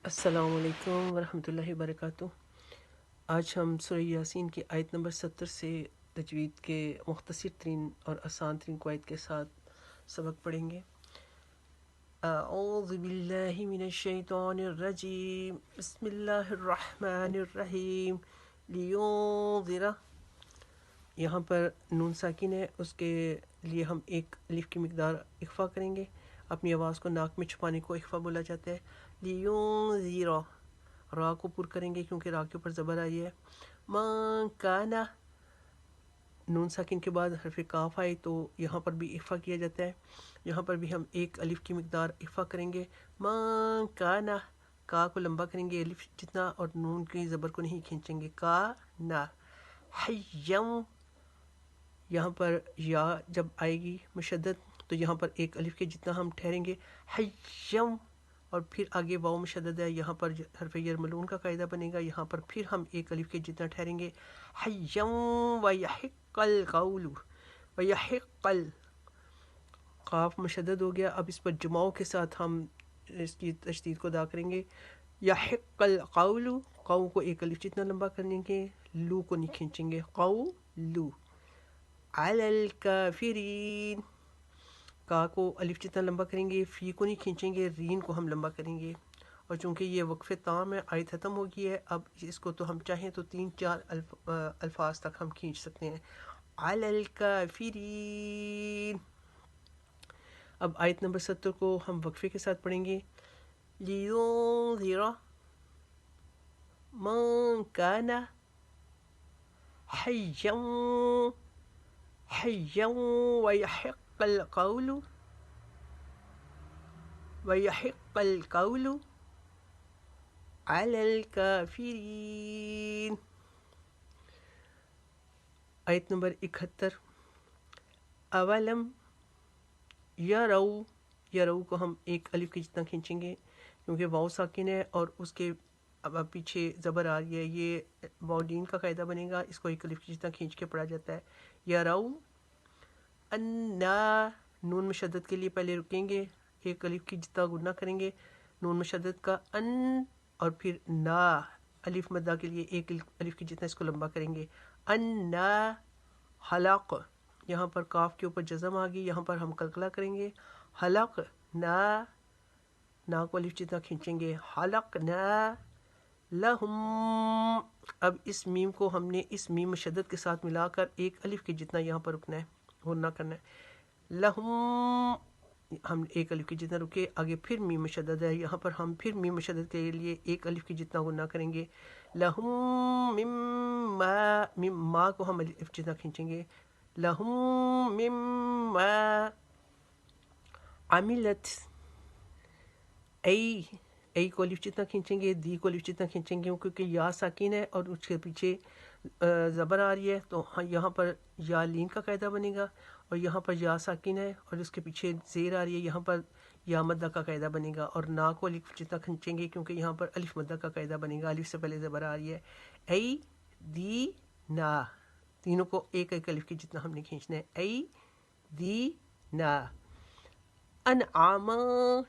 अस्सलाम वालेकुम वरहमतुल्लाहि वबरकातुह। आज हम सूरह यासीन की आयत नंबर 70 से तजवीद के मुख्तसर तरीन और आसान तरीन कवायद के साथ सबक पढ़ेंगे। अऊज़ु बिल्लाहि मिनश शैतानिर रजीम, बिस्मिल्लाहिर रहमानिर रहीम। लियुंज़िरा, यहाँ पर नून साकिन है, उसके लिए हम एक अलिफ की मिकदार इख्फा करेंगे। अपनी आवाज़ को नाक में छुपाने को इख्फा बोला जाता है। लियुंज़िरा, रा को पुर करेंगे क्योंकि रा के ऊपर ज़बर आई है। मान काना, नून साकिन के बाद हरफ काफ आए तो यहाँ पर भी इख्फा किया जाता है। यहाँ पर भी हम एक अलिफ की मिकदार इख्फा करेंगे। मान काना, का को लंबा करेंगे अलिफ जितना और नून की ज़बर को नहीं खींचेंगे। का ना हय्यम, यहाँ पर या जब आएगी मुशद्दद तो यहाँ पर एक अलिफ के जितना हम ठहरेंगे। हय्यम, और फिर आगे वाव मुशद्दद है, यहाँ पर हरफ यरमलून का कायदा बनेगा। यहाँ पर फिर हम एक अलिफ के जितना ठहरेंगे। हय्यम व यहिक्कल कौलु, व यहिक्कल, काफ मुशद्दद हो गया। अब इस पर जमाओं के साथ हम इसकी तशदीद को अदा करेंगे। यहिक्कल कौलु, कौ को एक अलिफ जितना लंबा करेंगे, लू को नहीं खींचेंगे। कौलु अलल काफिरीन, का को अलिफ जितना लंबा करेंगे, फ़ी को नहीं खींचेंगे, रीन को हम लंबा करेंगे। और चूँकि ये वक्फ़े ताम है, आयत ख़त्म हो गई है, अब इसको तो हम चाहें तो 3-4 अल्फाज तक हम खींच सकते हैं। अलल काफिरीन। अब आयत नंबर 70 को हम वक्फ़े के साथ पढ़ेंगे। लियुंज़िरा मन काना हय्यन हय्यन व यहिक्कल कौलु वयहिक्कल कौलु अलल काफिरीन। आयत नंबर 71। अवलम यरऊ, यरऊ को हम एक अलिफ के जितना खींचेंगे क्योंकि वाव साकिन है और उसके अब पीछे ज़बर आ रही है, ये वाउडीन का कायदा बनेगा। इसको एक अलिफ के जितना खींच के पढ़ा जाता है। यरऊ अन्ना, नून मुशद्दद के लिए पहले रुकेंगे, एक अलिफ की जितना गुना करेंगे नून मुशद्दद का, अन, और फिर ना अलिफ मद्दा के लिए एक अलिफ की जितना इसको लंबा करेंगे। अन्ना हलक, यहाँ पर काफ के ऊपर जज़म आ गई, यहाँ पर हम कलकला करेंगे। हलक ना को अलिफ जितना खींचेंगे। हलक ना लहुम, अब इस मीम को हमने इस मीम मुशद्दद के साथ मिलाकर एक अलिफ के जितना यहाँ पर रुकना है, गुन्ना करना है। लहुम, हम एक अलिफ के जितना रुके, आगे फिर मीम मुशद्दद है, यहाँ पर हम फिर मीम मुशद्दद के लिए एक अलिफ के जितना गुन्ना करेंगे। लहुम मिम्मा, मिम्मा को हम अलिफ जितना खींचेंगे। लहुम मिम्मा अमिलत, ऐ को अलिफ जितना खींचेंगे, दी को अलिफ जितना खींचेंगे क्योंकि या साकिन है और उसके पीछे ज़बर आ रही है, तो हाँ यहाँ पर या लीन का कायदा बनेगा। और यहाँ पर या साकिन है और उसके पीछे ज़ेर आ रही है, यहाँ पर या मद्दा का कायदा बनेगा। और ना को अलिफ जितना खींचेंगे क्योंकि यहाँ पर अलिफ मद्दा का कायदा बनेगा, अलिफ से पहले ज़बर आ रही है। ऐ दी ना, तीनों को एक एक अलिफ की जितना हमने खींचना है। ऐ दी ना। अनआमा,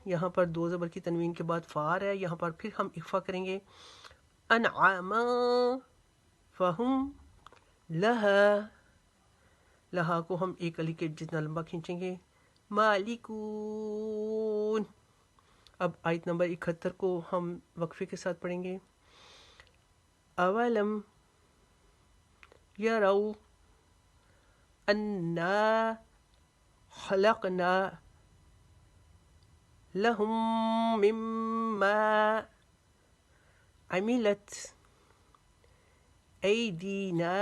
यहाँ पर दो ज़बर की तनवीन के बाद फार है, यहाँ पर फिर हम इख्फा करेंगे। अनआमा फ़हुम लहा, लहा को हम एक अलिफ के जितना लंबा खींचेंगे। मालिकून। अब आयत नंबर 71 को हम वक्फे के साथ पढ़ेंगे। अवलम यरऊ अन्ना खलकना लहुम मिम्मा अमिलत ऐदीना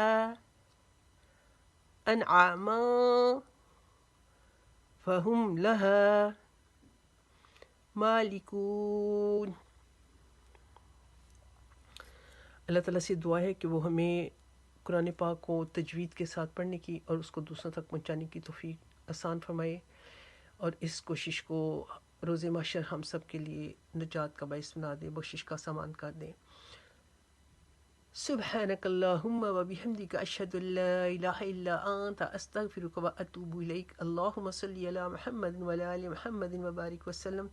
अनआमा फ़हुम लहा मालिकून। अल्लाह ताला से दुआ है कि वो हमें कुरान पाक को तजवीद के साथ पढ़ने की और उसको दूसरों तक पहुँचाने की तौफीक आसान फरमाए और इस कोशिश को रोज़े महशर हम सब के लिए निजात का बाइस बना दे, बख्शिश का सामान कर दे। सुब्हानकल्लाहुम्मा व बिहम्दिका अशहदु अल्ला इलाहा इल्ला अंता अस्तगफिरुका व अतूबु इलैक। अल्लाहुम्मा सल्लि अला मुहम्मदिन व अला आलि मुहम्मदिन व बारिक वसल्लम।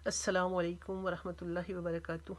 السلام علیکم ورحمۃ اللہ وبرکاتہ.